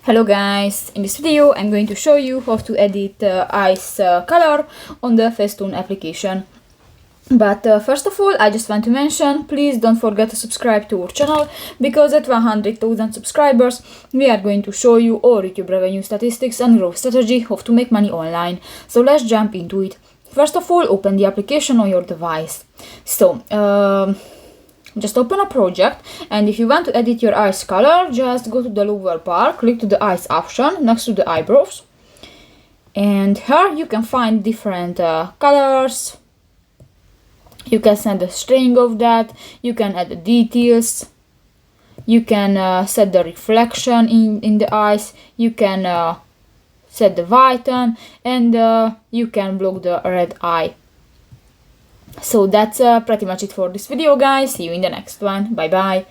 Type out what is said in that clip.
Hello guys, in this video I'm going to show you how to edit eyes color on the Facetune application. But first of all, I just want to mention, please don't forget to subscribe to our channel, because at 100,000 subscribers we are going to show you all YouTube revenue statistics and growth strategy, how to make money online. So let's jump into it. First of all, open the application on your device. So just open a project, and if you want to edit your eyes color, just go to the lower bar, click to the eyes option next to the eyebrows, and here you can find different colors. You can set the string of that, you can add the details, you can set the reflection in the eyes, you can set the whiten, and you can block the red eye. So that's pretty much it for this video, guys. See you in the next one. Bye bye.